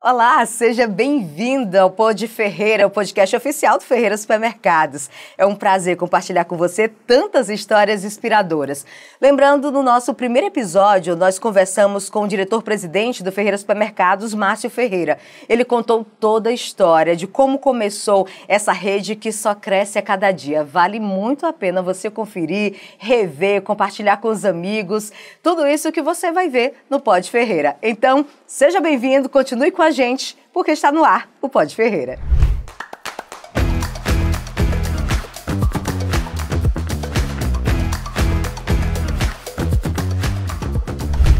Olá, seja bem-vindo ao Pod Ferreira, o podcast oficial do Ferreira Supermercados. É um prazer compartilhar com você tantas histórias inspiradoras. Lembrando, no nosso primeiro episódio, nós conversamos com o diretor-presidente do Ferreira Supermercados, Márcio Ferreira. Ele contou toda a história de como começou essa rede que só cresce a cada dia. Vale muito a pena você conferir, rever, compartilhar com os amigos. Tudo isso que você vai ver no Pod Ferreira. Então, seja bem-vindo, continue com a gente, porque está no ar o Pod Ferreira.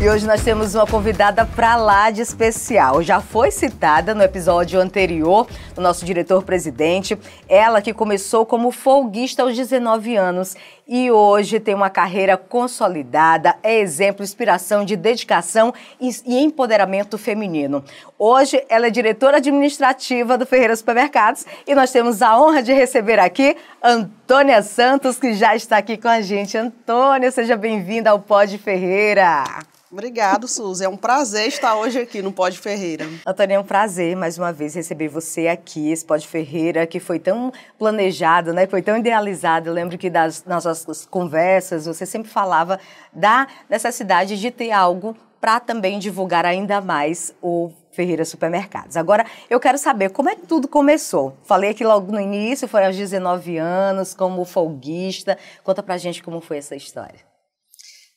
E hoje nós temos uma convidada pra lá de especial. Já foi citada no episódio anterior, o nosso diretor-presidente. Ela que começou como folguista aos 19 anos e hoje tem uma carreira consolidada, é exemplo, inspiração de dedicação e empoderamento feminino. Hoje ela é diretora administrativa do Ferreira Supermercados e nós temos a honra de receber aqui Antônia Santos, que já está aqui com a gente. Antônia, seja bem-vinda ao Pod Ferreira. Obrigado, Suzy. É um prazer estar hoje aqui no Pod Ferreira. Antônia, é um prazer, mais uma vez, receber você aqui, esse Pod Ferreira, que foi tão planejado, né? Foi tão idealizado. Eu lembro que das nossas conversas, você sempre falava da necessidade de ter algo para também divulgar ainda mais o Ferreira Supermercados. Agora, eu quero saber como é que tudo começou. Falei aqui logo no início, foi aos 19 anos, como folguista. Conta pra gente como foi essa história.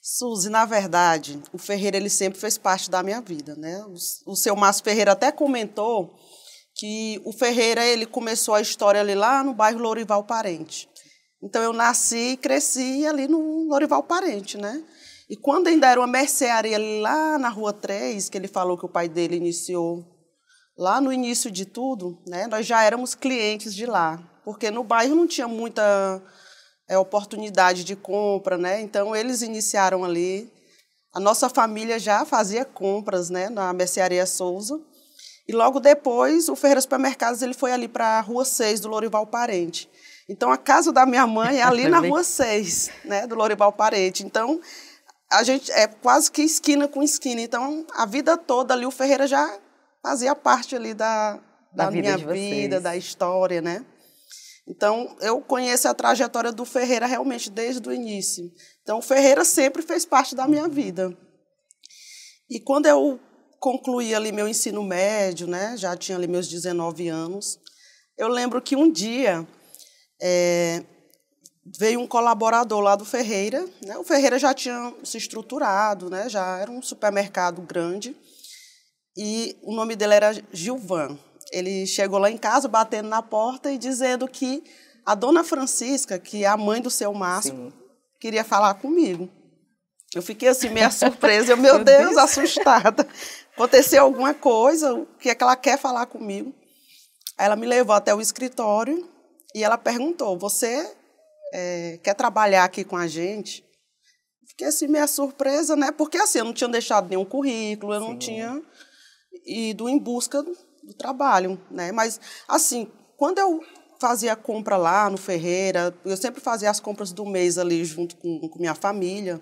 Suzy, na verdade, o Ferreira ele sempre fez parte da minha vida, né? O seu Márcio Ferreira até comentou que o Ferreira ele começou a história ali lá no bairro Lourival Parente. Então eu nasci e cresci ali no Lourival Parente, né? E quando ainda era uma mercearia ali lá na Rua 3, que ele falou que o pai dele iniciou lá no início de tudo, né? Nós já éramos clientes de lá, porque no bairro não tinha muita oportunidade de compra, né? Então eles iniciaram ali. A nossa família já fazia compras, né, na Mercearia Souza. E logo depois o Ferreira Supermercados ele foi ali para a Rua 6 do Lourival Parente. Então a casa da minha mãe é ali na Rua 6, né, do Lourival Parente. Então a gente é quase que esquina com esquina. Então a vida toda ali o Ferreira já fazia parte ali da minha vida, da história, né? Então, eu conheço a trajetória do Ferreira realmente desde o início. Então, o Ferreira sempre fez parte da minha vida. E quando eu concluí ali meu ensino médio, né, já tinha ali meus 19 anos, eu lembro que um dia veio um colaborador lá do Ferreira, né, o Ferreira já tinha se estruturado, né, já era um supermercado grande, e o nome dele era Gilvan. Ele chegou lá em casa, batendo na porta e dizendo que a dona Francisca, que é a mãe do seu Márcio, sim, queria falar comigo. Eu fiquei assim, meio surpresa. Meu Deus, assustada. Aconteceu alguma coisa, o que é que ela quer falar comigo? Aí ela me levou até o escritório e ela perguntou, você quer trabalhar aqui com a gente? Fiquei assim, meio surpresa, né? Porque assim, eu não tinha deixado nenhum currículo, eu não tinha ido em busca do trabalho, né? Mas, assim, quando eu fazia compra lá no Ferreira, eu sempre fazia as compras do mês ali junto com minha família,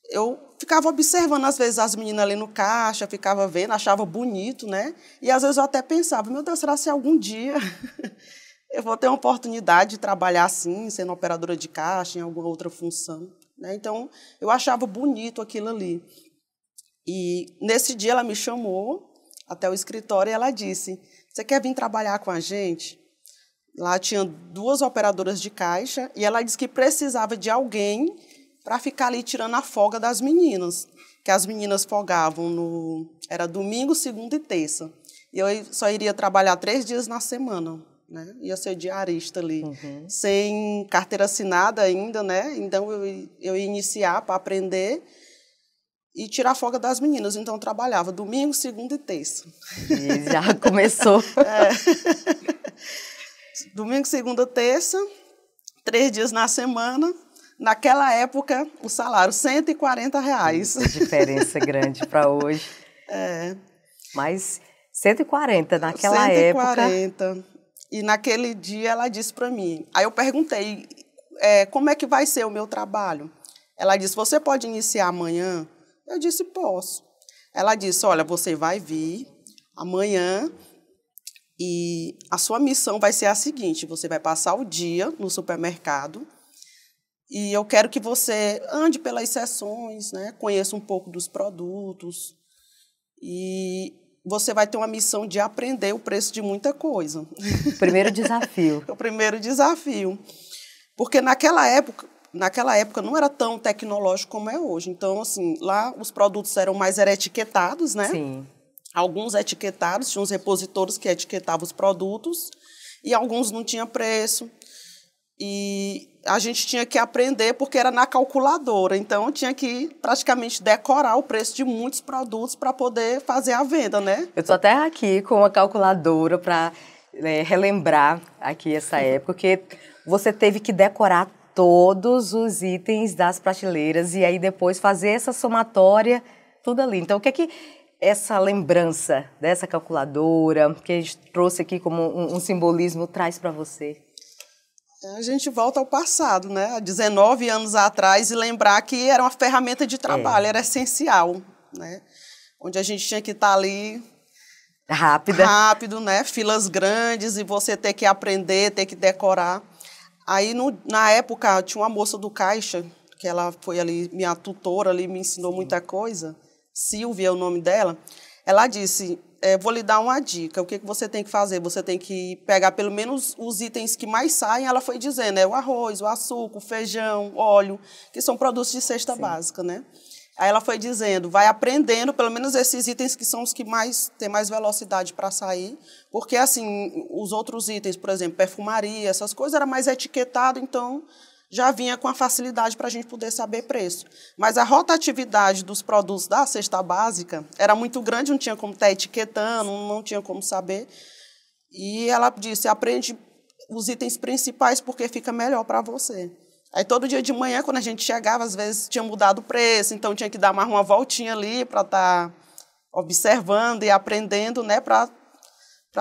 eu ficava observando, às vezes, as meninas ali no caixa, ficava vendo, achava bonito, né? E, às vezes, eu até pensava, meu Deus, será que algum dia eu vou ter uma oportunidade de trabalhar assim, sendo operadora de caixa, em alguma outra função, né? Então, eu achava bonito aquilo ali. E, nesse dia, ela me chamou até o escritório e ela disse, você quer vir trabalhar com a gente? Lá tinha 2 operadoras de caixa e ela disse que precisava de alguém para ficar ali tirando a folga das meninas, que as meninas folgavam era domingo, segunda e terça. E eu só iria trabalhar 3 dias na semana, né? Ia ser diarista ali, sem carteira assinada ainda, né? Então eu ia iniciar para aprender e tirar a folga das meninas. Então, eu trabalhava domingo, segunda e terça. E já começou. Domingo, segunda, terça, 3 dias na semana. Naquela época, o salário, R$140. Isso, diferença grande para hoje. Mas 140 naquela 140. época. E naquele dia ela disse para mim. Aí eu perguntei, como é que vai ser o meu trabalho? Ela disse, você pode iniciar amanhã? Eu disse, posso. Ela disse, olha, você vai vir, amanhã. E a sua missão vai ser a seguinte: você vai passar o dia no supermercado e eu quero que você ande pelas seções, né? Conheça um pouco dos produtos e você vai ter uma missão de aprender o preço de muita coisa. Primeiro desafio. O primeiro desafio. Porque naquela época não era tão tecnológico como é hoje. Então, assim, lá os produtos eram etiquetados, né? Sim. Alguns etiquetados, tinha uns repositores que etiquetavam os produtos e alguns não tinham preço. E a gente tinha que aprender porque era na calculadora. Então, tinha que praticamente decorar o preço de muitos produtos para poder fazer a venda, né? Eu estou até aqui com uma calculadora para relembrar aqui essa época, porque você teve que decorar todos os itens das prateleiras e aí depois fazer essa somatória, tudo ali. Então, o que é que essa lembrança dessa calculadora, que a gente trouxe aqui como um simbolismo, traz para você? A gente volta ao passado, né? Há 19 anos atrás, e lembrar que era uma ferramenta de trabalho, era essencial, né? Onde a gente tinha que estar ali rápido, né? Filas grandes e você ter que aprender, ter que decorar. Aí, na época, tinha uma moça do caixa, que ela foi ali, minha tutora ali, me ensinou muita coisa. Silvia é o nome dela. Ela disse, vou lhe dar uma dica, o que você tem que fazer? Você tem que pegar pelo menos os itens que mais saem, ela foi dizendo, o arroz, o açúcar, o feijão, óleo, que são produtos de cesta básica, né? Aí ela foi dizendo, vai aprendendo pelo menos esses itens que são os que têm mais velocidade para sair, porque assim, os outros itens, por exemplo, perfumaria, essas coisas, era mais etiquetado, então já vinha com a facilidade para a gente poder saber preço. Mas a rotatividade dos produtos da cesta básica era muito grande, não tinha como estar etiquetando, não tinha como saber. E ela disse, aprende os itens principais porque fica melhor para você. Aí todo dia de manhã, quando a gente chegava, às vezes tinha mudado o preço, então tinha que dar mais uma voltinha ali para estar observando e aprendendo, né, para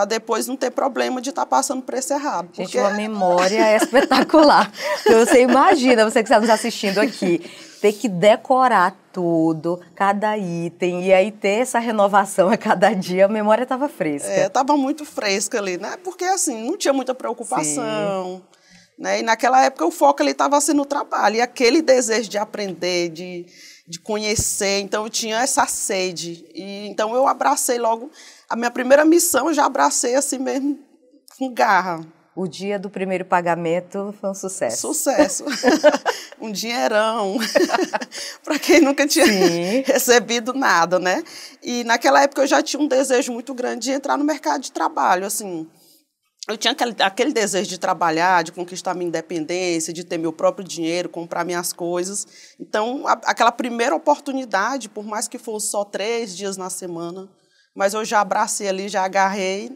depois não ter problema de estar passando preço errado. Gente, uma memória espetacular. Então, você imagina, você que está nos assistindo aqui, ter que decorar tudo, cada item, e aí ter essa renovação a cada dia, a memória estava fresca. Estava muito fresca ali, né? Porque, assim, não tinha muita preocupação. Né? E naquela época o foco estava sendo o trabalho, e aquele desejo de aprender, de conhecer, então eu tinha essa sede. E, então eu abracei logo. A minha primeira missão, eu já abracei assim mesmo, com garra. O dia do primeiro pagamento foi um sucesso. Sucesso. Um dinheirão. Para quem nunca tinha recebido nada, né? E naquela época eu já tinha um desejo muito grande de entrar no mercado de trabalho, assim. Eu tinha aquele desejo de trabalhar, de conquistar minha independência, de ter meu próprio dinheiro, comprar minhas coisas. Então, aquela primeira oportunidade, por mais que fosse só 3 dias na semana, mas eu já abracei ali, já agarrei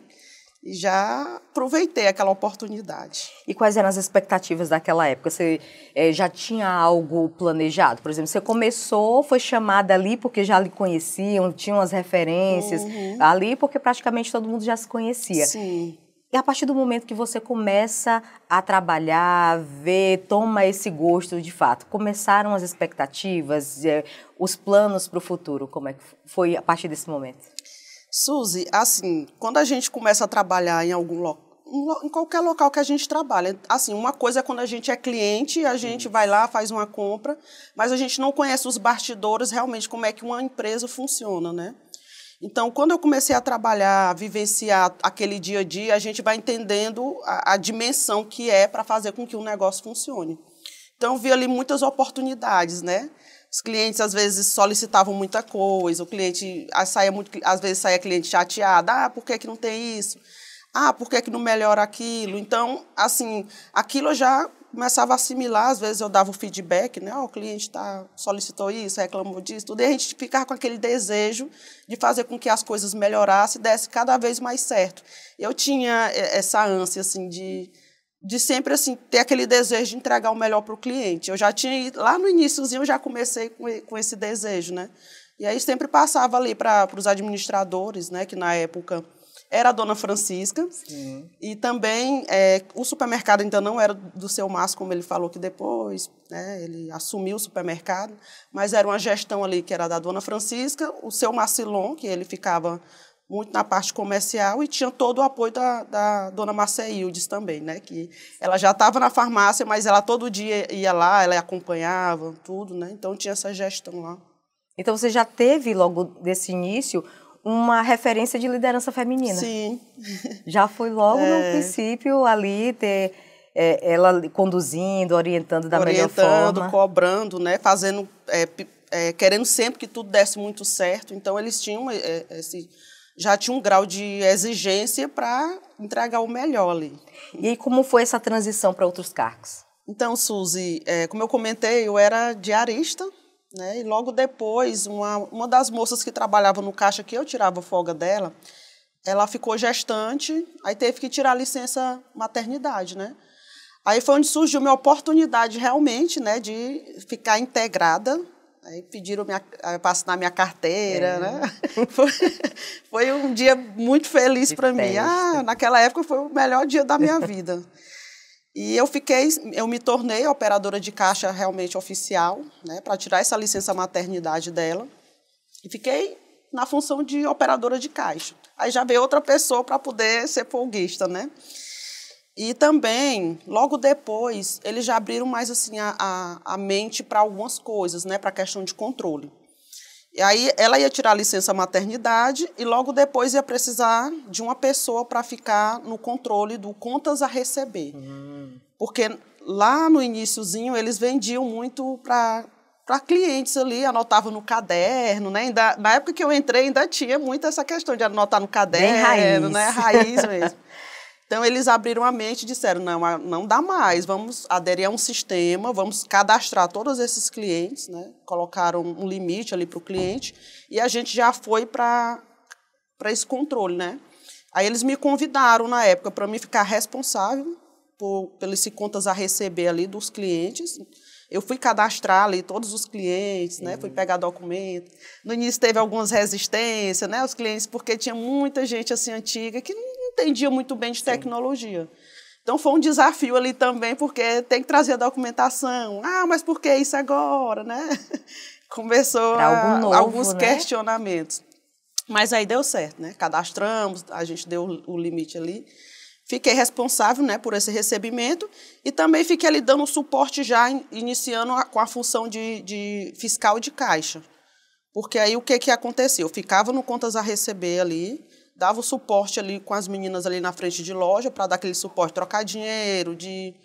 e já aproveitei aquela oportunidade. E quais eram as expectativas daquela época? Você já tinha algo planejado? Por exemplo, você começou, foi chamada ali porque já lhe conheciam, tinham as referências ali porque praticamente todo mundo já se conhecia. Sim. E a partir do momento que você começa a trabalhar, ver, toma esse gosto de fato, começaram as expectativas, os planos para o futuro, como é que foi a partir desse momento? Suzy, assim, quando a gente começa a trabalhar em em qualquer local que a gente trabalha, assim, uma coisa é quando a gente é cliente, a gente vai lá, faz uma compra, mas a gente não conhece os bastidores, realmente, como é que uma empresa funciona, né? Então, quando eu comecei a trabalhar, a vivenciar aquele dia a dia, a gente vai entendendo a dimensão que é para fazer com que o negócio funcione. Então, eu vi ali muitas oportunidades, né? Os clientes, às vezes, solicitavam muita coisa, o cliente, às vezes, saía cliente chateado, por que não tem isso? Por que não melhora aquilo? Então, assim, aquilo eu já começava a assimilar, às vezes eu dava o feedback, né? O cliente solicitou isso, reclamou disso, tudo, e a gente ficava com aquele desejo de fazer com que as coisas melhorassem e desse cada vez mais certo. Eu tinha essa ânsia, assim, de sempre assim, ter aquele desejo de entregar o melhor para o cliente. Eu já tinha, lá no iniciozinho, eu já comecei com esse desejo, né? E aí sempre passava ali para os administradores, né? Que na época era a dona Francisca. Sim. E também o supermercado ainda não era do seu Márcio, como ele falou que depois, né? Ele assumiu o supermercado, mas era uma gestão ali que era da dona Francisca, o seu Marcilon, que ele ficava muito na parte comercial, e tinha todo o apoio da dona Marcia Ildes também, né? Que ela já estava na farmácia, mas ela todo dia ia lá, ela acompanhava tudo, né? Então tinha essa gestão lá. Então você já teve, logo desse início, uma referência de liderança feminina? Sim. Já foi logo no princípio ali ter ela conduzindo, orientando da melhor forma. Cobrando, né? Fazendo, querendo sempre que tudo desse muito certo. Então eles tinham já tinha um grau de exigência para entregar o melhor ali. E aí, como foi essa transição para outros cargos? Então, Suzy, como eu comentei, eu era diarista, né? E logo depois, uma das moças que trabalhava no caixa, que eu tirava folga dela, ela ficou gestante, aí teve que tirar licença maternidade, né? Aí foi onde surgiu minha oportunidade realmente, né, de ficar integrada. Aí pediram para assinar minha carteira, né? Foi um dia muito feliz para mim. Naquela época foi o melhor dia da minha vida. E eu me tornei operadora de caixa realmente oficial, né, para tirar essa licença maternidade dela. E fiquei na função de operadora de caixa. Aí já veio outra pessoa para poder ser folguista, né? E também, logo depois, eles já abriram mais assim, a mente para algumas coisas, né, para a questão de controle. E aí ela ia tirar a licença maternidade e logo depois ia precisar de uma pessoa para ficar no controle do contas a receber. Porque lá no iniciozinho eles vendiam muito para clientes ali, anotavam no caderno, né? Na época que eu entrei ainda tinha muito essa questão de anotar no caderno, bem raiz, né? Raiz mesmo. Então, eles abriram a mente e disseram, não dá mais, vamos aderir a um sistema, vamos cadastrar todos esses clientes, né? Colocaram um limite ali para o cliente e a gente já foi para esse controle, né? Aí eles me convidaram, na época, para mim ficar responsável pelas contas a receber ali dos clientes. Eu fui cadastrar ali todos os clientes, né? Fui pegar documento. No início teve algumas resistências, né? Os clientes, porque tinha muita gente assim antiga que não entendia muito bem de tecnologia. Então foi um desafio ali também, porque tem que trazer a documentação. Mas por que isso agora, né? Começou alguns questionamentos. Mas aí deu certo, né? Cadastramos, a gente deu o limite ali. Fiquei responsável, né, por esse recebimento e também fiquei ali dando suporte já, iniciando com a função de fiscal de caixa. Porque aí o que aconteceu? Eu ficava no contas a receber ali, dava o suporte ali com as meninas ali na frente de loja para dar aquele suporte, trocar dinheiro, de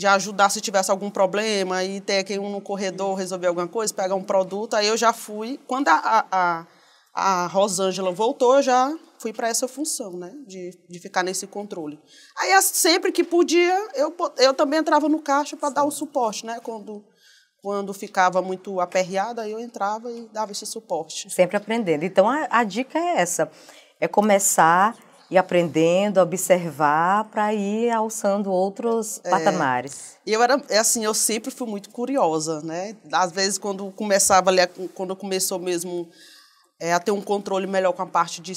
ajudar se tivesse algum problema e ter aqui um no corredor, resolver alguma coisa, pegar um produto. Aí eu já fui. Quando a Rosângela voltou, eu já fui para essa função, né, de ficar nesse controle. Aí, sempre que podia, eu também entrava no caixa para dar o suporte, né, quando ficava muito aperreada, aí eu entrava e dava esse suporte. Sempre aprendendo. Então, a dica é essa, é começar e aprendendo, observar, para ir alçando outros patamares. E eu sempre fui muito curiosa, né, às vezes quando começou mesmo a ter um controle melhor com a parte de...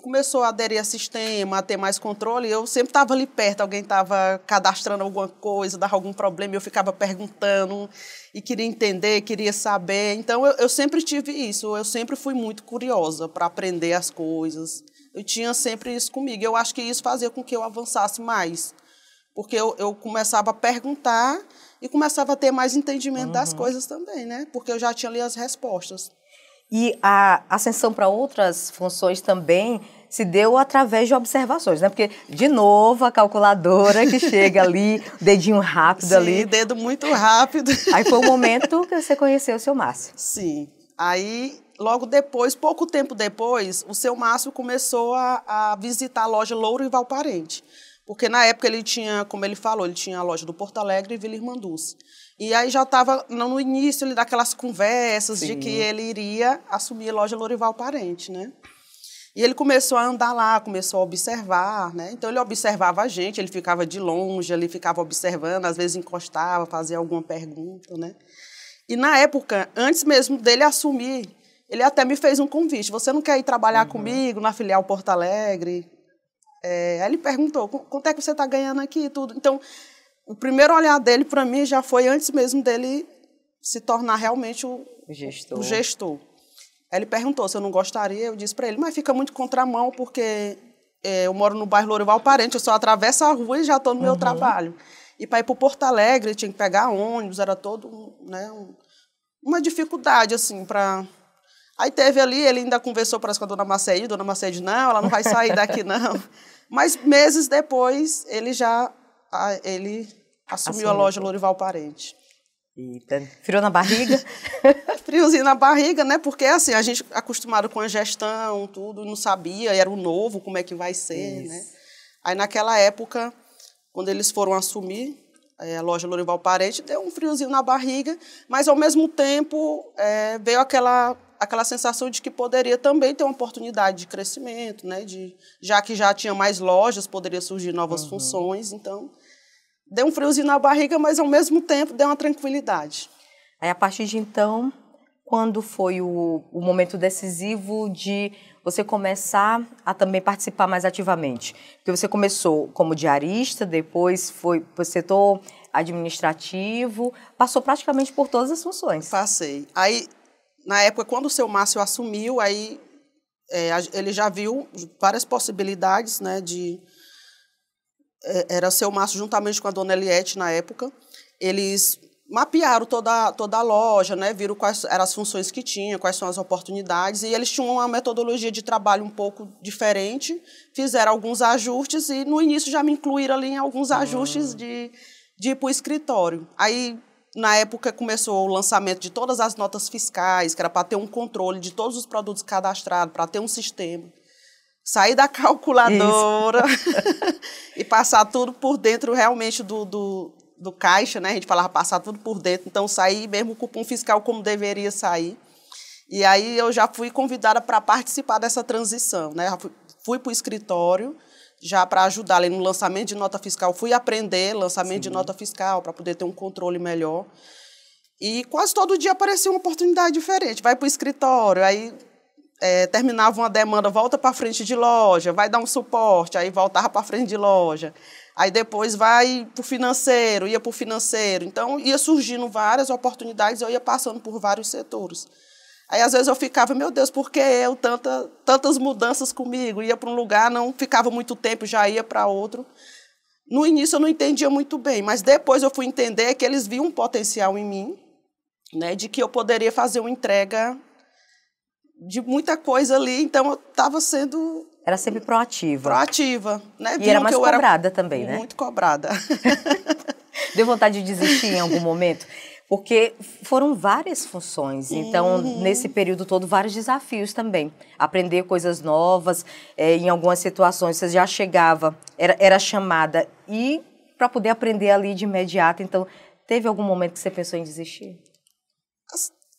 Começou a aderir a sistema, a ter mais controle, eu sempre estava ali perto, alguém estava cadastrando alguma coisa, dava algum problema, eu ficava perguntando e queria entender, queria saber. Então, eu sempre tive isso, eu sempre fui muito curiosa para aprender as coisas. Eu tinha sempre isso comigo. Eu acho que isso fazia com que eu avançasse mais, porque eu começava a perguntar e começava a ter mais entendimento das coisas também, né? Porque eu já tinha ali as respostas. E a ascensão para outras funções também se deu através de observações, né? Porque, de novo, a calculadora que chega ali, dedinho rápido ali. Sim, dedo muito rápido. Aí foi o momento que você conheceu o seu Márcio. Sim. Aí, logo depois, pouco tempo depois, o seu Márcio começou a visitar a loja Louro e Valparente. Porque, na época, ele tinha, como ele falou, ele tinha a loja do Porto Alegre e Vila Irmanduce. E aí já estava no início daquelas conversas de que ele iria assumir a loja Louro e Valparente, né? E ele começou a andar lá, começou a observar, né? Então ele observava a gente, ele ficava de longe, ele ficava observando, às vezes encostava, fazia alguma pergunta, né? E na época, antes mesmo dele assumir, ele até me fez um convite. Você não quer ir trabalhar comigo na filial Porto Alegre? Aí ele perguntou, quanto é que você está ganhando aqui e tudo? Então, o primeiro olhar dele para mim já foi antes mesmo dele se tornar realmente o gestor. Aí ele perguntou se eu não gostaria, eu disse para ele, mas fica muito contramão, porque eu moro no bairro Lourival Parente, eu só atravesso a rua e já estou no meu trabalho. E para ir para Porto Alegre, tinha que pegar ônibus, era todo, né, uma dificuldade, assim, para... Aí teve ali, ele ainda conversou, parece, com a dona Maceide, não, ela não vai sair daqui, não. Mas meses depois, ele assumiu a loja Lourival Parente. Eita, friou na barriga? Friozinho na barriga, né? Porque, assim, a gente acostumado com a gestão, tudo, não sabia, era o novo, como é que vai ser, né? Aí, naquela época, quando eles foram assumir a loja Lourival Parente, deu um friozinho na barriga, mas, ao mesmo tempo, veio aquela sensação de que poderia também ter uma oportunidade de crescimento, né? Já que já tinha mais lojas, poderia surgir novas funções, então... Deu um friozinho na barriga, mas, ao mesmo tempo, deu uma tranquilidade. Aí, a partir de então, quando foi o momento decisivo de você começar a também participar mais ativamente? Porque você começou como diarista, depois foi para o setor administrativo, passou praticamente por todas as funções. Passei. Aí, na época, quando o seu Márcio assumiu, aí ele já viu várias possibilidades, né, era o seu Márcio juntamente com a dona Eliette na época. Eles mapearam toda a loja, né, viram quais eram as funções que tinha, quais são as oportunidades, e eles tinham uma metodologia de trabalho um pouco diferente, fizeram alguns ajustes e, no início, já me incluíram ali em alguns ajustes de ir para o escritório. Aí, na época, começou o lançamento de todas as notas fiscais, que era para ter um controle de todos os produtos cadastrados, para ter um sistema. Sair da calculadora e passar tudo por dentro realmente do caixa, né? A gente falava passar tudo por dentro, então sair mesmo o cupom fiscal como deveria sair. E aí eu já fui convidada para participar dessa transição, né? Fui para o escritório já para ajudar ali no lançamento de nota fiscal, fui aprender lançamento de nota fiscal para poder ter um controle melhor. E quase todo dia aparecia uma oportunidade diferente. Vai para o escritório, aí... terminava uma demanda, volta para frente de loja, vai dar um suporte, aí voltava para frente de loja. Aí depois vai para o financeiro, ia para o financeiro. Então, ia surgindo várias oportunidades, eu ia passando por vários setores. Aí, às vezes, eu ficava, meu Deus, por que eu? Tantas mudanças comigo. Ia para um lugar, não ficava muito tempo, já ia para outro. No início, eu não entendia muito bem, mas depois eu fui entender que eles viam um potencial em mim, né, de que eu poderia fazer uma entrega de muita coisa ali, então eu estava sendo... Era sempre proativa. Proativa, né? E era mais cobrada também, né? Muito cobrada. Deu vontade de desistir em algum momento? Porque foram várias funções, então, nesse período todo, vários desafios também. Aprender coisas novas, em algumas situações você já chegava, era chamada, e para poder aprender ali de imediato, então, teve algum momento que você pensou em desistir?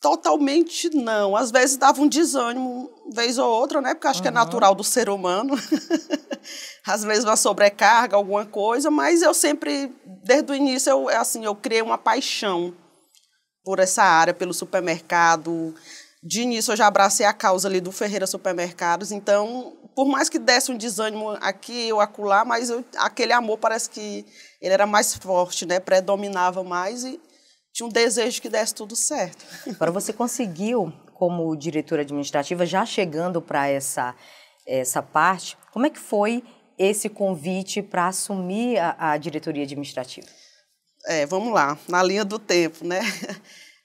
Totalmente não. Às vezes dava um desânimo, vez ou outra, né? Porque acho que é natural do ser humano. Às vezes uma sobrecarga, alguma coisa, mas eu sempre, desde o início, eu criei uma paixão por essa área, pelo supermercado. De início eu já abracei a causa ali do Ferreira Supermercados, então, por mais que desse um desânimo aqui ou acolá, mas aquele amor parece que ele era mais forte, né? Predominava mais e tinha um desejo que desse tudo certo. Agora, você conseguiu, como diretora administrativa, já chegando para essa parte, como é que foi esse convite para assumir a diretoria administrativa? Vamos lá, na linha do tempo, né?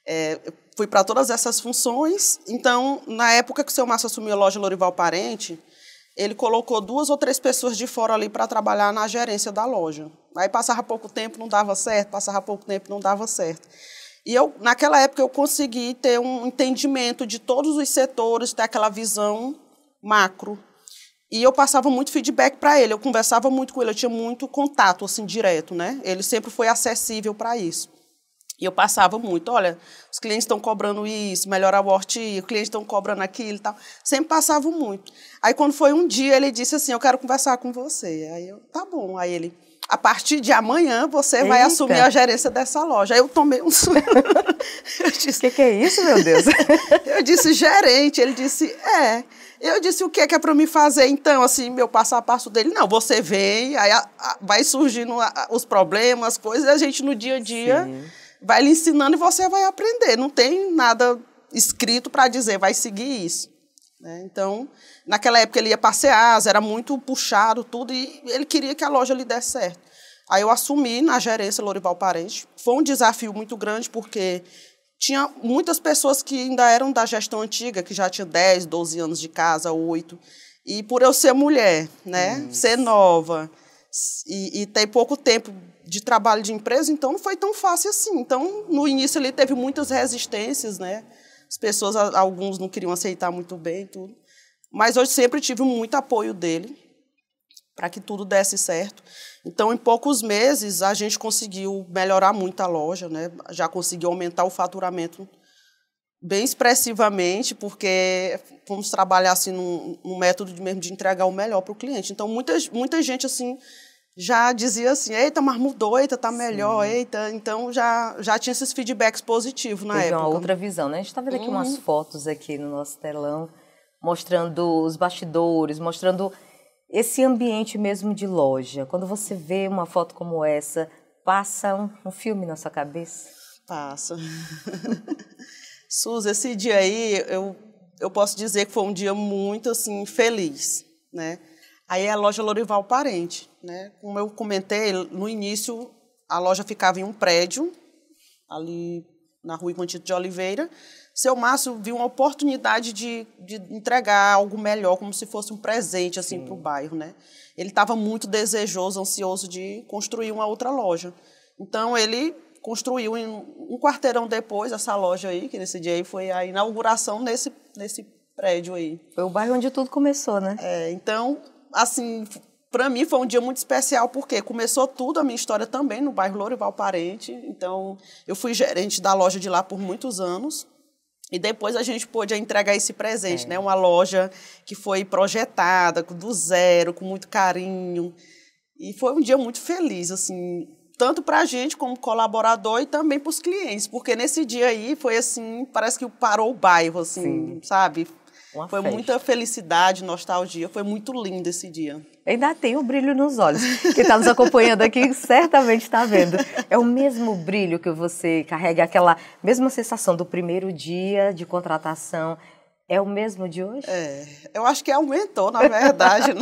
Eu fui para todas essas funções, então, na época que o seu Márcio assumiu a loja Lourival Parente, ele colocou 2 ou 3 pessoas de fora ali para trabalhar na gerência da loja. Aí passava pouco tempo, não dava certo, passava pouco tempo, não dava certo. E naquela época eu consegui ter um entendimento de todos os setores, ter aquela visão macro. E eu passava muito feedback para ele, eu conversava muito com ele, eu tinha muito contato assim, direto, né? Ele sempre foi acessível para isso. E eu passava muito, olha, os clientes estão cobrando isso, melhorar o horti, os clientes estão cobrando aquilo e tal. Sempre passava muito. Aí, quando foi um dia, ele disse assim, eu quero conversar com você. Aí eu, tá bom. Aí ele, a partir de amanhã, você vai assumir a gerência dessa loja. Aí eu tomei um susto. O que é isso, meu Deus? Eu disse, gerente. Ele disse, Eu disse, o que é para me fazer, então, assim, meu passo a passo dele? Não, você vem, aí vai surgindo os problemas, as coisas, e a gente, no dia a dia... Sim. Vai lhe ensinando e você vai aprender. Não tem nada escrito para dizer, vai seguir isso. Né? Então, naquela época ele ia passear, era muito puxado, tudo, e ele queria que a loja lhe desse certo. Aí eu assumi na gerência Lorival Parente. Foi um desafio muito grande, porque tinha muitas pessoas que ainda eram da gestão antiga, que já tinha 10, 12 anos de casa, 8. E por eu ser mulher, né, ser nova e ter pouco tempo de trabalho de empresa, então não foi tão fácil assim. Então, no início ele teve muitas resistências, né? As pessoas, alguns não queriam aceitar muito bem e tudo. Mas eu sempre tive muito apoio dele para que tudo desse certo. Então, em poucos meses, a gente conseguiu melhorar muito a loja, né? Já conseguiu aumentar o faturamento bem expressivamente, porque fomos trabalhar assim, num método mesmo de entregar o melhor para o cliente. Então, muita gente assim, já dizia assim, eita, mas mudou, eita, tá melhor, eita. Então, já tinha esses feedbacks positivos na época. Teve uma outra visão, né? A gente está vendo aqui umas fotos aqui no nosso telão, mostrando os bastidores, mostrando esse ambiente mesmo de loja. Quando você vê uma foto como essa, passa um filme na sua cabeça? Passa. Suzy, esse dia aí, eu posso dizer que foi um dia muito, assim, feliz, né? Aí é a loja Lorival Parente, né? Como eu comentei, no início a loja ficava em um prédio, ali na Rua Ivantito de Oliveira. Seu Márcio viu uma oportunidade de entregar algo melhor, como se fosse um presente assim para o bairro, né? Ele estava muito desejoso, ansioso de construir uma outra loja. Então ele construiu um quarteirão depois essa loja aí, que nesse dia aí foi a inauguração nesse prédio aí. Foi o bairro onde tudo começou, né? Então, assim, para mim foi um dia muito especial, porque começou tudo, a minha história também, no bairro Lorival Parente. Então, eu fui gerente da loja de lá por muitos anos. E depois a gente pôde entregar esse presente, né? Uma loja que foi projetada do zero, com muito carinho. E foi um dia muito feliz, assim, tanto para a gente como colaborador e também para os clientes, porque nesse dia aí foi assim, parece que parou o bairro, assim, sabe? Foi muita felicidade, nostalgia, foi muito lindo esse dia. Ainda tem o brilho nos olhos. Quem está nos acompanhando aqui certamente está vendo. É o mesmo brilho que você carrega, aquela mesma sensação do primeiro dia de contratação. É o mesmo de hoje? Eu acho que aumentou, na verdade, né?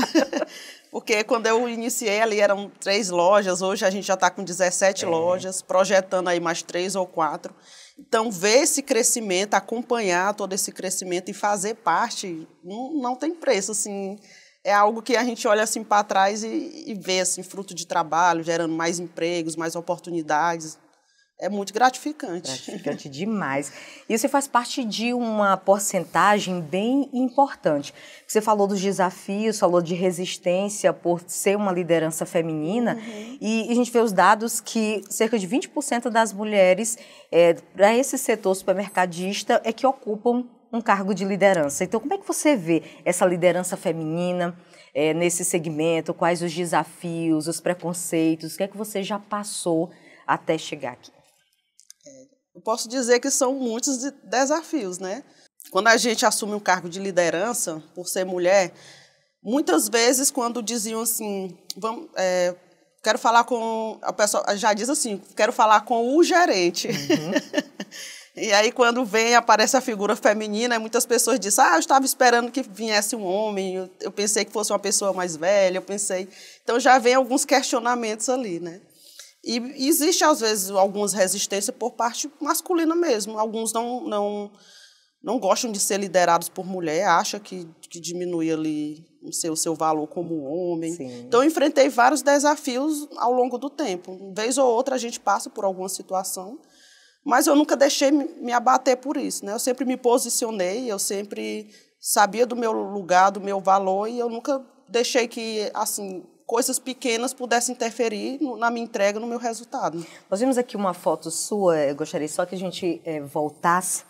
Porque quando eu iniciei ali eram 3 lojas, hoje a gente já está com 17 lojas, projetando aí mais 3 ou 4. Então, ver esse crescimento, acompanhar todo esse crescimento e fazer parte, não tem preço, assim. É algo que a gente olha assim para trás e vê assim, fruto de trabalho, gerando mais empregos, mais oportunidades. É muito gratificante. Gratificante demais. E você faz parte de uma porcentagem bem importante. Você falou dos desafios, falou de resistência por ser uma liderança feminina. E a gente vê os dados que cerca de 20% das mulheres para esse setor supermercadista é que ocupam um cargo de liderança. Então, como é que você vê essa liderança feminina nesse segmento? Quais os desafios, os preconceitos? O que é que você já passou até chegar aqui? Eu posso dizer que são muitos desafios, né? Quando a gente assume um cargo de liderança, por ser mulher, muitas vezes quando diziam assim, quero falar com... A pessoa já diz assim, quero falar com o gerente. E aí, quando aparece a figura feminina, muitas pessoas dizem, eu estava esperando que viesse um homem, eu pensei que fosse uma pessoa mais velha, Então, já vem alguns questionamentos ali, né? E existe, às vezes, algumas resistências por parte masculina mesmo. Alguns não gostam de ser liderados por mulher, acham que diminui ali o seu valor como homem. Sim. Então, eu enfrentei vários desafios ao longo do tempo. Uma vez ou outra, a gente passa por alguma situação, mas eu nunca deixei me abater por isso, né? Eu sempre me posicionei, eu sempre sabia do meu lugar, do meu valor, e eu nunca deixei que, assim, coisas pequenas pudessem interferir na minha entrega, no meu resultado. Nós vimos aqui uma foto sua, eu gostaria só que a gente voltasse,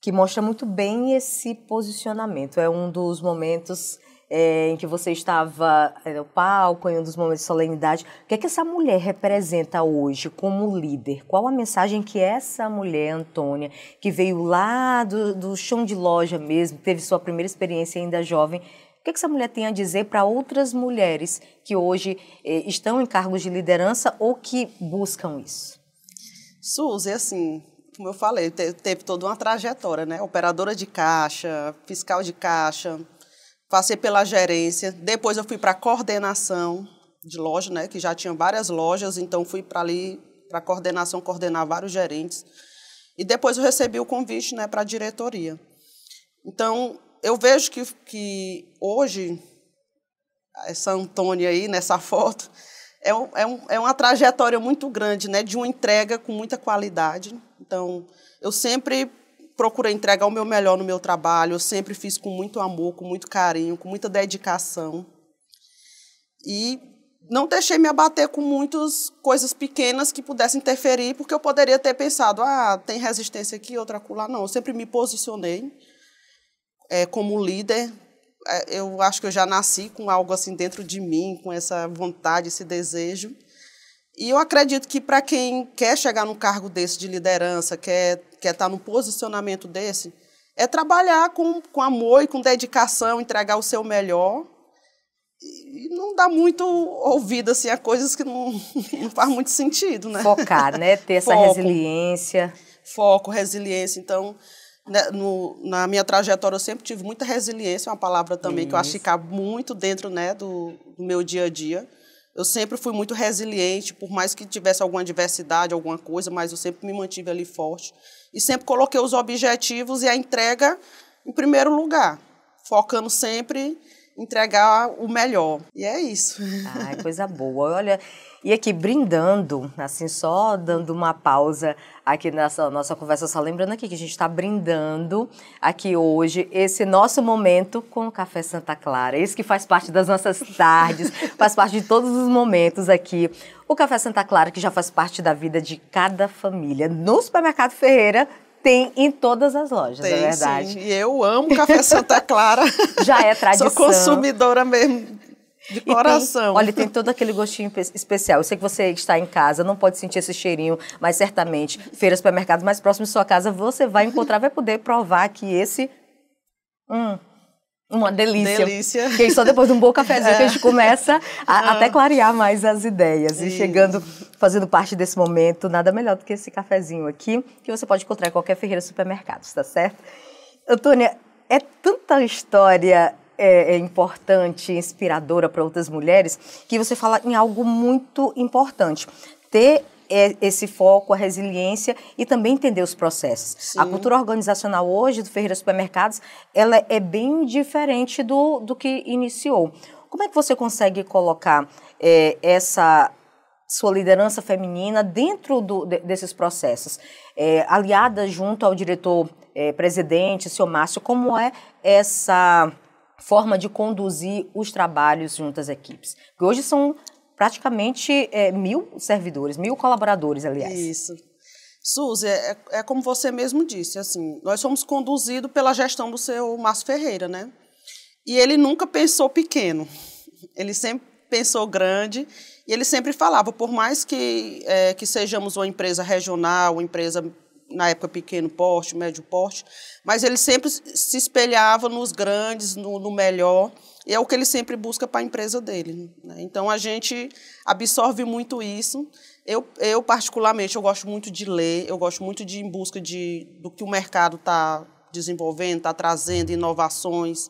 que mostra muito bem esse posicionamento. É um dos momentos em que você estava no palco, em um dos momentos de solenidade. O que é que essa mulher representa hoje como líder? Qual a mensagem que essa mulher, Antônia, que veio lá do chão de loja mesmo, teve sua primeira experiência ainda jovem, o que essa mulher tem a dizer para outras mulheres que hoje estão em cargos de liderança ou que buscam isso? Suzy, assim, como eu falei, teve toda uma trajetória, né? Operadora de caixa, fiscal de caixa, passei pela gerência, depois eu fui para a coordenação de loja, né? Que já tinha várias lojas, então fui para ali, para a coordenação, coordenar vários gerentes. E depois eu recebi o convite, né, para a diretoria. Então, eu vejo que hoje, essa Antônia aí, nessa foto, é uma trajetória muito grande, né, de uma entrega com muita qualidade. Então, eu sempre procurei entregar o meu melhor no meu trabalho, eu sempre fiz com muito amor, com muito carinho, com muita dedicação. E não deixei me abater com muitas coisas pequenas que pudessem interferir, porque eu poderia ter pensado, tem resistência aqui, outra acolá. Não, eu sempre me posicionei como líder. Eu acho que eu já nasci com algo assim dentro de mim, com essa vontade, esse desejo. E eu acredito que para quem quer chegar num cargo desse de liderança, quer estar num posicionamento desse, é trabalhar com amor e com dedicação, entregar o seu melhor. E não dá muito ouvido assim, a coisas que não faz muito sentido, né? Focar, né? Ter essa resiliência. Foco, resiliência. Então, né, na minha trajetória, eu sempre tive muita resiliência, uma palavra também que eu acho que cabe muito dentro, né, do meu dia a dia. Eu sempre fui muito resiliente, por mais que tivesse alguma adversidade, alguma coisa, mas eu sempre me mantive ali forte. E sempre coloquei os objetivos e a entrega em primeiro lugar, focando sempre entregar o melhor. E é isso. Ai, coisa boa. Olha, e aqui brindando, assim, só dando uma pausa aqui nessa nossa conversa, só lembrando aqui que a gente está brindando aqui hoje esse nosso momento com o Café Santa Clara. Isso que faz parte das nossas tardes, faz parte de todos os momentos aqui. O Café Santa Clara, que já faz parte da vida de cada família. No Supermercado Ferreira, tem em todas as lojas, é verdade. Sim. E eu amo Café Santa Clara. Já é tradição. Sou consumidora mesmo, de coração. Olha, tem todo aquele gostinho especial. Eu sei que você está em casa, não pode sentir esse cheirinho, mas certamente, feiras, supermercados mais próximos de sua casa, você vai encontrar, vai poder provar que esse... uma delícia. Delícia. Porque só depois de um bom cafezinho que a gente começa a até clarear mais as ideias. E chegando, fazendo parte desse momento, nada melhor do que esse cafezinho aqui, que você pode encontrar em qualquer Ferreira Supermercados, tá certo? Antônia, é tanta história importante, inspiradora para outras mulheres, que você fala em algo muito importante. Ter esse foco, a resiliência e também entender os processos. Sim. A cultura organizacional hoje do Ferreira Supermercados, ela é bem diferente do que iniciou. Como é que você consegue colocar essa sua liderança feminina dentro desses processos? Aliada junto ao diretor-presidente, seu Márcio, como é essa forma de conduzir os trabalhos junto às equipes? Porque hoje são praticamente 1.000 servidores, 1.000 colaboradores, aliás. Isso. Suzy, é como você mesmo disse, assim, nós somos conduzidos pela gestão do seu Márcio Ferreira, né? E ele nunca pensou pequeno, ele sempre pensou grande, e ele sempre falava, por mais que sejamos uma empresa regional, uma empresa, na época, pequeno porte, médio porte, mas ele sempre se espelhava nos grandes, no melhor, e é o que ele sempre busca para a empresa dele, né? Então, a gente absorve muito isso. Eu, particularmente, eu gosto muito de ler, eu gosto muito de ir em busca do que o mercado está desenvolvendo, está trazendo inovações.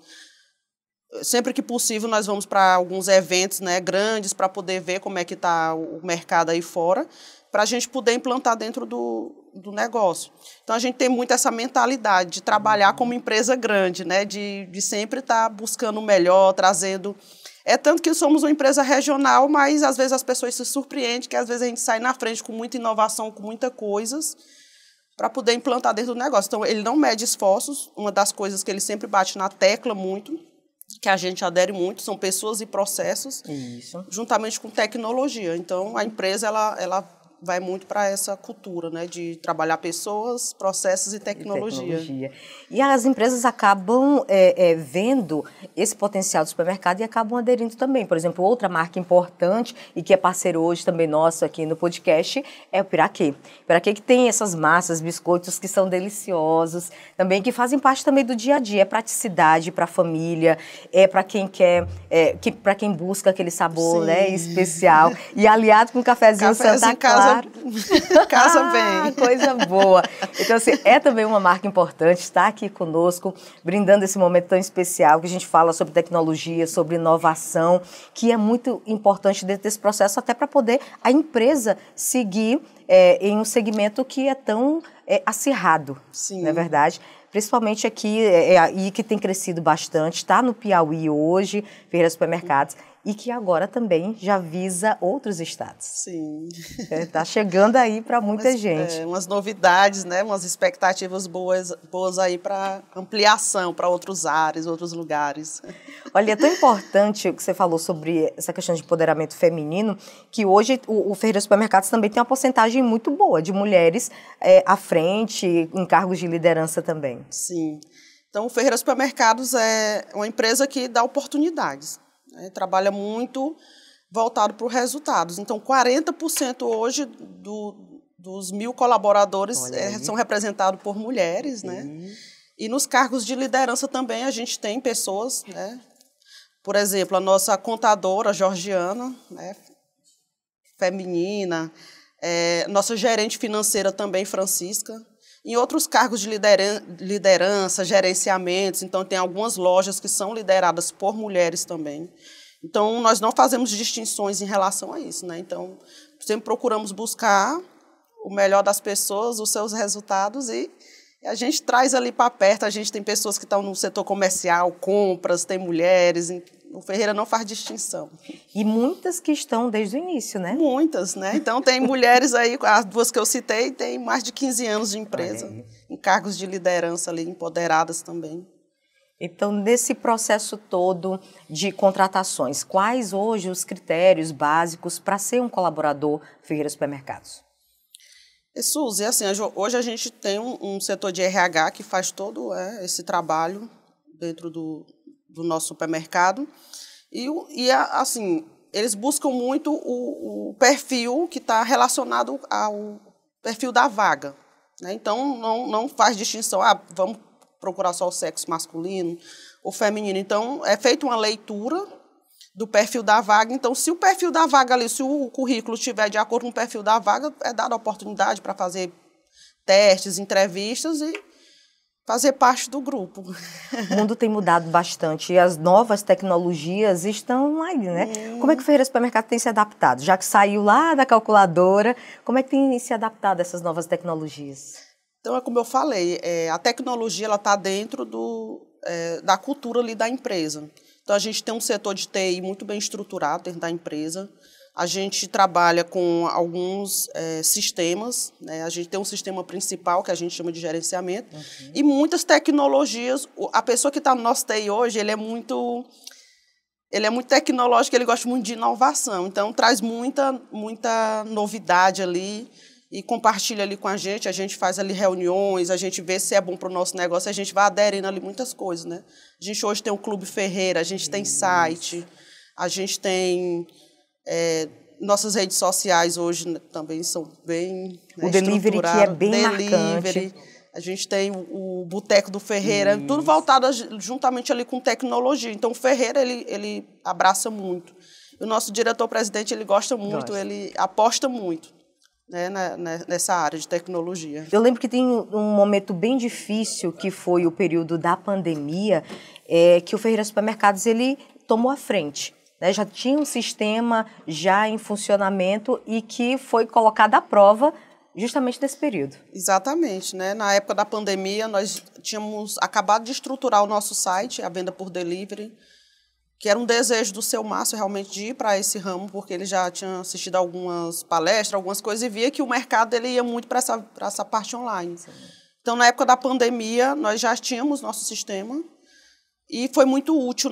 Sempre que possível, nós vamos para alguns eventos, né, grandes para poder ver como é que está o mercado aí fora, para a gente poder implantar dentro do negócio. Então, a gente tem muito essa mentalidade de trabalhar como empresa grande, né, de sempre estar buscando o melhor, trazendo... É tanto que somos uma empresa regional, mas às vezes as pessoas se surpreendem, que às vezes a gente sai na frente com muita inovação, com muitas coisas, para poder implantar dentro do negócio. Então, ele não mede esforços. Uma das coisas que ele sempre bate na tecla muito, que a gente adere muito, são pessoas e processos, Isso. Juntamente com tecnologia. Então, a empresa ela vai muito para essa cultura, né, de trabalhar pessoas, processos e tecnologia. E as empresas acabam vendo esse potencial do supermercado e acabam aderindo também. Por exemplo, outra marca importante e que é parceiro hoje também nosso aqui no podcast é o Piraquê. Piraquê que tem essas massas, biscoitos que são deliciosos, também que fazem parte também do dia a dia. É praticidade para a família, para quem quer, para quem busca aquele sabor, né, especial. E aliado com o cafezinho Santa Clara. claro. casa bem. Coisa boa. Então, assim, é também uma marca importante estar aqui conosco, brindando esse momento tão especial, que a gente fala sobre tecnologia, sobre inovação, que é muito importante dentro desse processo, até para poder a empresa seguir em um segmento que é tão acirrado, não é verdade? Principalmente aqui, e que tem crescido bastante, está no Piauí hoje, Ferreira Supermercados, e que agora também já visa outros estados. Sim. Está chegando aí para muita gente. Umas novidades, né? Umas expectativas boas aí para ampliação para outros áreas, outros lugares. Olha, é tão importante o que você falou sobre essa questão de empoderamento feminino, que hoje o Ferreira Supermercados também tem uma porcentagem muito boa de mulheres à frente, em cargos de liderança também. Sim. Então, o Ferreira Supermercados é uma empresa que dá oportunidades. Trabalha muito voltado para os resultados. Então, 40% hoje dos 1.000 colaboradores são representados por mulheres, né? E nos cargos de liderança também a gente tem pessoas, né? Por exemplo, a nossa contadora, Georgiana, né? Feminina, nossa gerente financeira também, Francisca. Em outros cargos de liderança, gerenciamentos, então tem algumas lojas que são lideradas por mulheres também. Então, nós não fazemos distinções em relação a isso, né? Então, sempre procuramos buscar o melhor das pessoas, os seus resultados, e a gente traz ali para perto. A gente tem pessoas que estão no setor comercial, compras, tem mulheres. O Ferreira não faz distinção. E muitas que estão desde o início, né? Muitas, né? Então, tem mulheres aí, as duas que eu citei, têm mais de 15 anos de empresa, em cargos de liderança ali, empoderadas também. Então, nesse processo todo de contratações, quais hoje os critérios básicos para ser um colaborador Ferreira Supermercados? Suzy, assim, hoje a gente tem um setor de RH que faz todo esse trabalho dentro do nosso supermercado. E assim, eles buscam muito o perfil que está relacionado ao perfil da vaga, né? Então, não faz distinção, vamos procurar só o sexo masculino ou feminino. Então, é feita uma leitura do perfil da vaga. Então, se o perfil da vaga ali, se o currículo estiver de acordo com o perfil da vaga, é dada a oportunidade para fazer testes, entrevistas e fazer parte do grupo. O mundo tem mudado bastante e as novas tecnologias estão aí, né? Como é que o Ferreira Supermercado tem se adaptado? Já que saiu lá da calculadora, como é que tem se adaptado a essas novas tecnologias? Então, é como eu falei, a tecnologia está dentro da cultura ali da empresa. Então, a gente tem um setor de TI muito bem estruturado dentro da empresa. A gente trabalha com alguns sistemas, né? A gente tem um sistema principal, que a gente chama de gerenciamento, e muitas tecnologias. A pessoa que está no nosso TI hoje, ele é muito tecnológico, ele gosta muito de inovação. Então, traz muita novidade ali e compartilha ali com a gente faz ali reuniões, a gente vê se é bom para o nosso negócio, a gente vai aderindo ali muitas coisas, né? A gente hoje tem o Clube Ferreira, a gente tem site, a gente tem... nossas redes sociais hoje também são bem o delivery, que é bem marcante. A gente tem o Boteco do Ferreira, tudo voltado juntamente ali com tecnologia. Então, o Ferreira, ele abraça muito. E o nosso diretor-presidente, ele gosta muito, ele aposta muito, né, nessa área de tecnologia. Eu lembro que tem um momento bem difícil, que foi o período da pandemia, que o Ferreira Supermercados ele tomou a frente. Já tinha um sistema já em funcionamento e que foi colocado à prova justamente nesse período. Exatamente, né? Na época da pandemia, nós tínhamos acabado de estruturar o nosso site, a venda por delivery, que era um desejo do seu Márcio realmente de ir para esse ramo, porque ele já tinha assistido algumas palestras, algumas coisas, e via que o mercado ele ia muito para essa parte online. Sim. Então, na época da pandemia, nós já tínhamos nosso sistema, e foi muito útil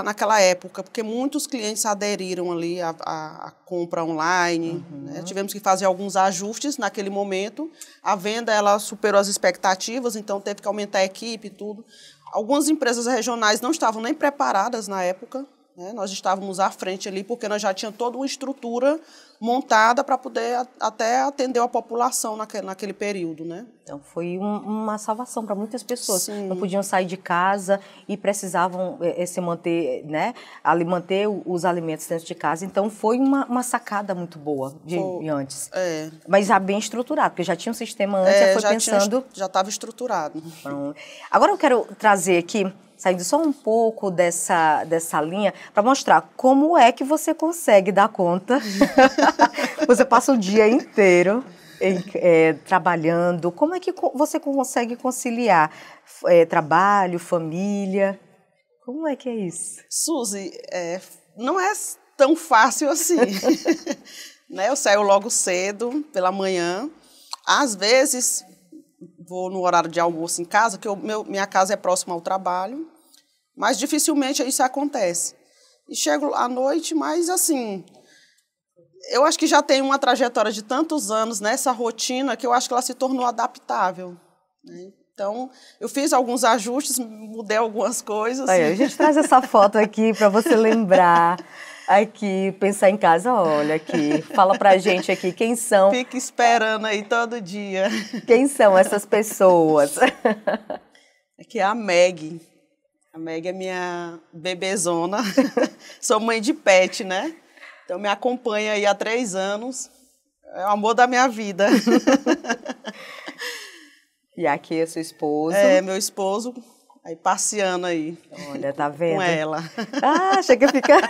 naquela época, porque muitos clientes aderiram ali à compra online. Né? Tivemos que fazer alguns ajustes naquele momento. A venda ela superou as expectativas, então teve que aumentar a equipe e tudo. Algumas empresas regionais não estavam nem preparadas na época, né? Nós estávamos à frente ali, porque nós já tínhamos toda uma estrutura montada para poder até atender a população naquele período, né? Então, foi uma salvação para muitas pessoas. Sim. Não podiam sair de casa e precisavam se manter, né? Ali manter os alimentos dentro de casa. Então, foi uma sacada muito boa de antes. Mas já bem estruturado, porque já tinha um sistema antes, já foi pensando... Já estava estruturado. Agora eu quero trazer aqui, saindo só um pouco dessa linha, para mostrar como é que você consegue dar conta. Você passa o dia inteiro trabalhando. Como é que você consegue conciliar trabalho, família? Como é que é isso? Suzy, não é tão fácil assim. Né? Eu saio logo cedo, pela manhã. Às vezes, vou no horário de almoço em casa, que minha casa é próxima ao trabalho, mas dificilmente isso acontece. E chego à noite, mas assim, eu acho que já tenho uma trajetória de tantos anos nessa rotina que eu acho que ela se tornou adaptável, né? Então, eu fiz alguns ajustes, mudei algumas coisas. Aí, a gente traz essa foto aqui para você lembrar, aqui, pensar em casa. Olha aqui, fala pra gente aqui quem são. Fica esperando aí todo dia. Quem são essas pessoas? Aqui é a Meg. A Meg é minha bebezona. Sou mãe de pet, né? Então, me acompanha aí há 3 anos. É o amor da minha vida. E aqui é seu esposo. É, meu esposo, aí passeando aí. Olha, tá vendo? Com ela. Ah, chega a ficar...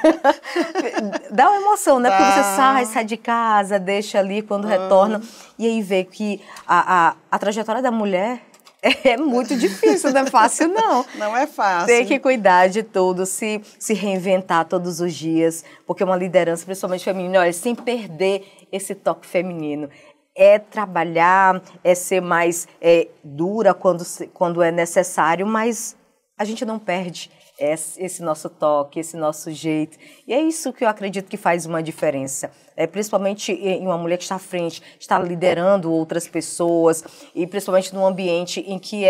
Dá uma emoção, né? Porque você sai de casa, deixa ali, quando retorna, e aí vê que a trajetória da mulher é muito difícil, não é fácil, não. Não é fácil. Tem que cuidar de tudo, se reinventar todos os dias, porque uma liderança, principalmente feminina, olha, sem perder esse toque feminino. É trabalhar, é ser mais dura quando é necessário, mas a gente não perde esse nosso toque, esse nosso jeito. E é isso que eu acredito que faz uma diferença. Principalmente em uma mulher que está à frente, está liderando outras pessoas, e principalmente num ambiente em que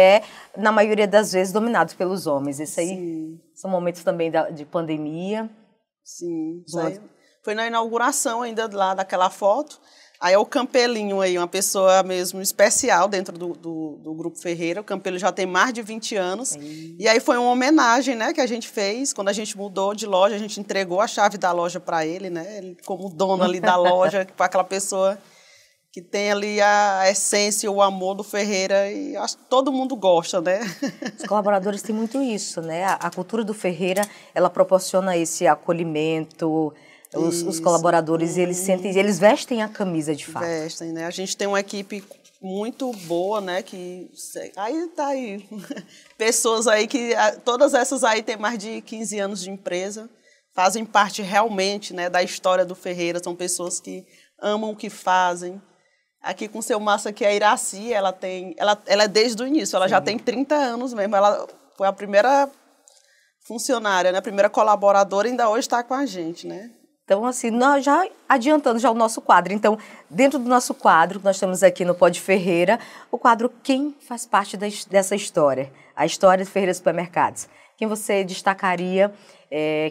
na maioria das vezes, dominado pelos homens. Isso aí são momentos também de pandemia. Sim, isso aí foi na inauguração ainda lá daquela foto. Aí é o Campelinho aí, uma pessoa mesmo especial dentro do Grupo Ferreira. O Campelo já tem mais de 20 anos. E aí foi uma homenagem, né, que a gente fez. Quando a gente mudou de loja, a gente entregou a chave da loja para ele, né? Ele como dono ali da loja, para aquela pessoa que tem ali a essência, o amor do Ferreira. E acho que todo mundo gosta, né? Os colaboradores têm muito isso, né? A cultura do Ferreira, ela proporciona esse acolhimento. Os colaboradores, eles vestem a camisa de fato. Vestem, né? A gente tem uma equipe muito boa, né? Aí tá aí. Pessoas aí que, todas essas aí têm mais de 15 anos de empresa, fazem parte realmente, né, da história do Ferreira, são pessoas que amam o que fazem. Aqui com o seu Márcio, aqui a Iraci, ela é desde o início, ela já tem 30 anos mesmo, ela foi a primeira funcionária, né, a primeira colaboradora, e ainda hoje está com a gente, né? Então, assim, nós já adiantando já o nosso quadro. Então, dentro do nosso quadro, nós temos aqui no Pod Ferreira, o quadro Quem faz parte dessa história? A história de Ferreira Supermercados. Quem você destacaria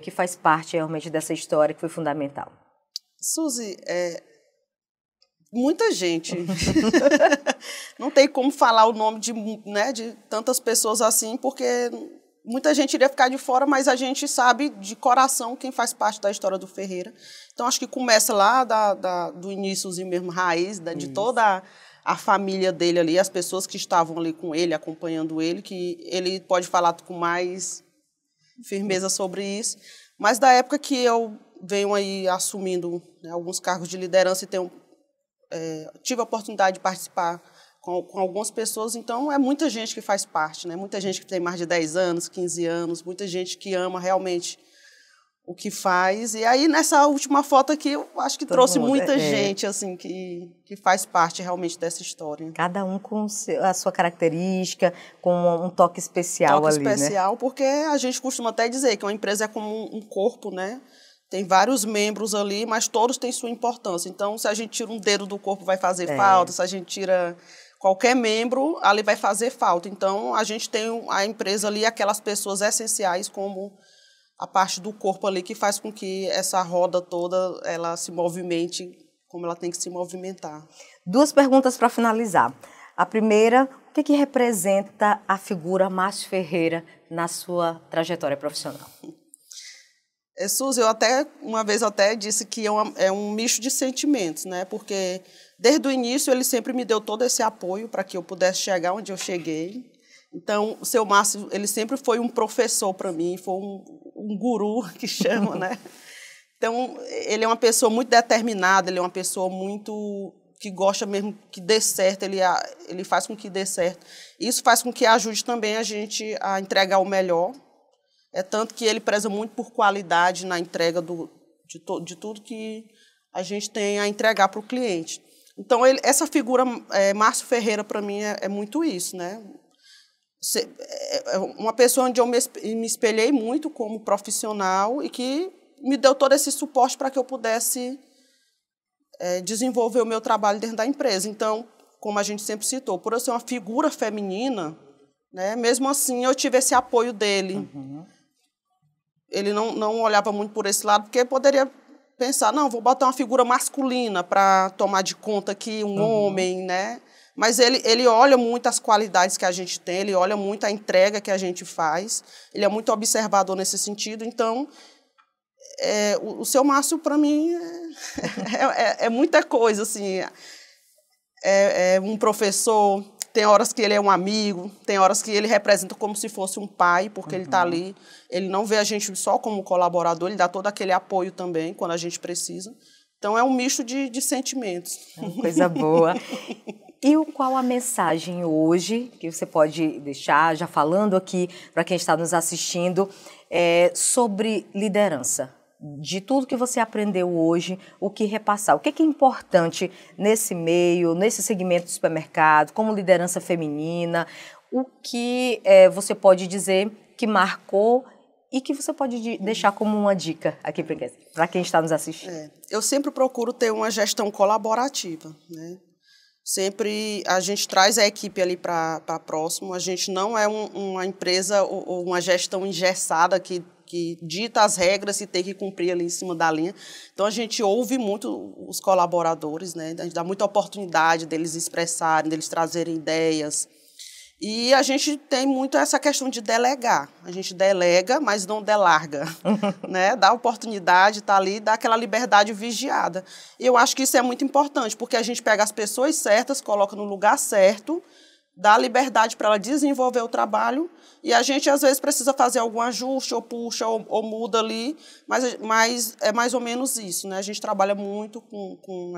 que faz parte realmente dessa história que foi fundamental? Suzy, muita gente. Não tem como falar o nome de tantas pessoas assim, porque... Muita gente iria ficar de fora, mas a gente sabe de coração quem faz parte da história do Ferreira. Então, acho que começa lá do iníciozinho mesmo, raiz, de toda a família dele ali, as pessoas que estavam ali com ele, acompanhando ele, que ele pode falar com mais firmeza sobre isso. Mas da época que eu venho aí assumindo, né, alguns cargos de liderança e tive a oportunidade de participar com algumas pessoas, então é muita gente que faz parte, né? Muita gente que tem mais de 10 anos, 15 anos, muita gente que ama realmente o que faz. E aí, nessa última foto aqui, eu acho que trouxe muita gente assim, que faz parte realmente dessa história. Cada um com a sua característica, com um toque especial ali, né? Toque especial, porque a gente costuma até dizer que uma empresa é como um corpo, né? Tem vários membros ali, mas todos têm sua importância. Então, se a gente tira um dedo do corpo, vai fazer falta. Se a gente tira qualquer membro, ali vai fazer falta. Então, a gente tem a empresa ali, aquelas pessoas essenciais, como a parte do corpo ali que faz com que essa roda toda ela se movimente como ela tem que se movimentar. 2 perguntas para finalizar. A primeira, o que representa a figura Márcio Ferreira na sua trajetória profissional? Suzy, uma vez eu até disse que é um misto de sentimentos, né? Porque desde o início ele sempre me deu todo esse apoio para que eu pudesse chegar onde eu cheguei. Então, o seu Márcio, ele sempre foi um professor para mim, foi um guru que chama, né? Então, ele é uma pessoa muito determinada, ele é uma pessoa muito que gosta mesmo que dê certo, ele faz com que dê certo. Isso faz com que ajude também a gente a entregar o melhor. É tanto que ele preza muito por qualidade na entrega de tudo que a gente tem a entregar para o cliente. Então, essa figura, Márcio Ferreira, para mim, é muito isso, né? Uma pessoa onde eu me espelhei muito como profissional e que me deu todo esse suporte para que eu pudesse desenvolver o meu trabalho dentro da empresa. Então, como a gente sempre citou, por eu ser uma figura feminina, né, mesmo assim eu tive esse apoio dele. Uhum. Ele não olhava muito por esse lado, porque poderia pensar, não, vou botar uma figura masculina para tomar de conta aqui um homem, né? Mas ele olha muito as qualidades que a gente tem, ele olha muito a entrega que a gente faz, ele é muito observador nesse sentido. Então, o seu Márcio, para mim, é muita coisa, assim. É um professor, tem horas que ele é um amigo, tem horas que ele representa como se fosse um pai, porque ele está ali, ele não vê a gente só como colaborador, ele dá todo aquele apoio também, quando a gente precisa. Então, é um misto de sentimentos. Coisa boa. E qual a mensagem hoje que você pode deixar, já falando aqui para quem está nos assistindo, sobre liderança? De tudo que você aprendeu hoje, o que repassar? O que é importante nesse meio, nesse segmento do supermercado, como liderança feminina? O que você pode dizer que marcou e que você pode deixar como uma dica aqui para quem está nos assistindo? Eu sempre procuro ter uma gestão colaborativa, né? Sempre a gente traz a equipe ali para próximo, a gente não é uma empresa ou uma gestão engessada que dita as regras e tem que cumprir ali em cima da linha. Então, a gente ouve muito os colaboradores, né? A gente dá muita oportunidade deles expressarem, deles trazerem ideias. E a gente tem muito essa questão de delegar. A gente delega, mas não delarga. Né? Dá oportunidade, está ali, dá aquela liberdade vigiada. E eu acho que isso é muito importante, porque a gente pega as pessoas certas, coloca no lugar certo, dá liberdade para ela desenvolver o trabalho, e a gente, às vezes, precisa fazer algum ajuste, ou puxa, ou muda ali, mas é mais ou menos isso, né? A gente trabalha muito com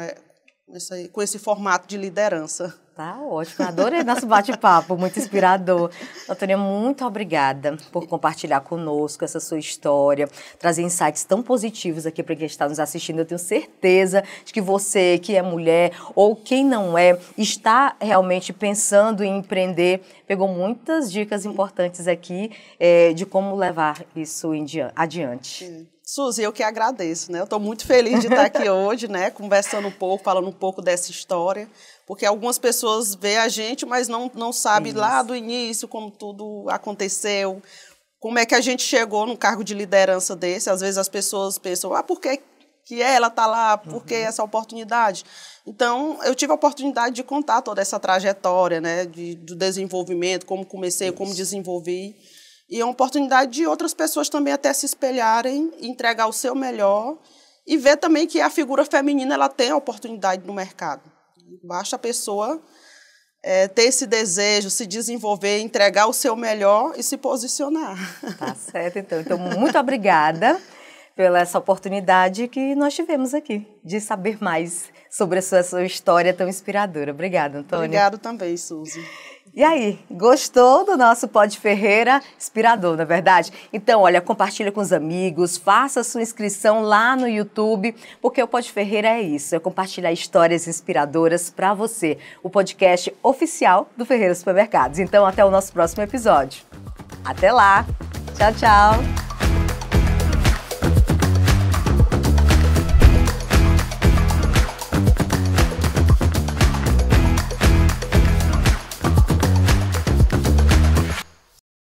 esse formato de liderança. Tá ótimo, adorei nosso bate-papo, muito inspirador. Antônia, muito obrigada por compartilhar conosco essa sua história, trazer insights tão positivos aqui para quem está nos assistindo. Eu tenho certeza de que você, que é mulher ou quem não é, está realmente pensando em empreender, pegou muitas dicas importantes aqui de como levar isso adiante. Suzy, eu que agradeço, né? Eu estou muito feliz de estar aqui hoje, né? Conversando um pouco, falando um pouco dessa história, porque algumas pessoas veem a gente, mas não sabem lá do início como tudo aconteceu, como é que a gente chegou num cargo de liderança desse. Às vezes as pessoas pensam, por que ela está lá, por que essa oportunidade? Então, eu tive a oportunidade de contar toda essa trajetória, né? Do desenvolvimento, como comecei, como desenvolvi. E é uma oportunidade de outras pessoas também até se espelharem, entregar o seu melhor e ver também que a figura feminina ela tem a oportunidade no mercado. Basta a pessoa ter esse desejo, se desenvolver, entregar o seu melhor e se posicionar. Tá certo, então. Então, muito obrigada pela essa oportunidade que nós tivemos aqui, de saber mais sobre a sua história tão inspiradora. Obrigada, Antônia. Obrigado também, Suzy. E aí, gostou do nosso Pod Ferreira? Inspirador, não é verdade? Então, olha, compartilha com os amigos, faça a sua inscrição lá no YouTube, porque o Pod Ferreira é isso, é compartilhar histórias inspiradoras para você. O podcast oficial do Ferreira Supermercados. Então, até o nosso próximo episódio. Até lá! Tchau, tchau!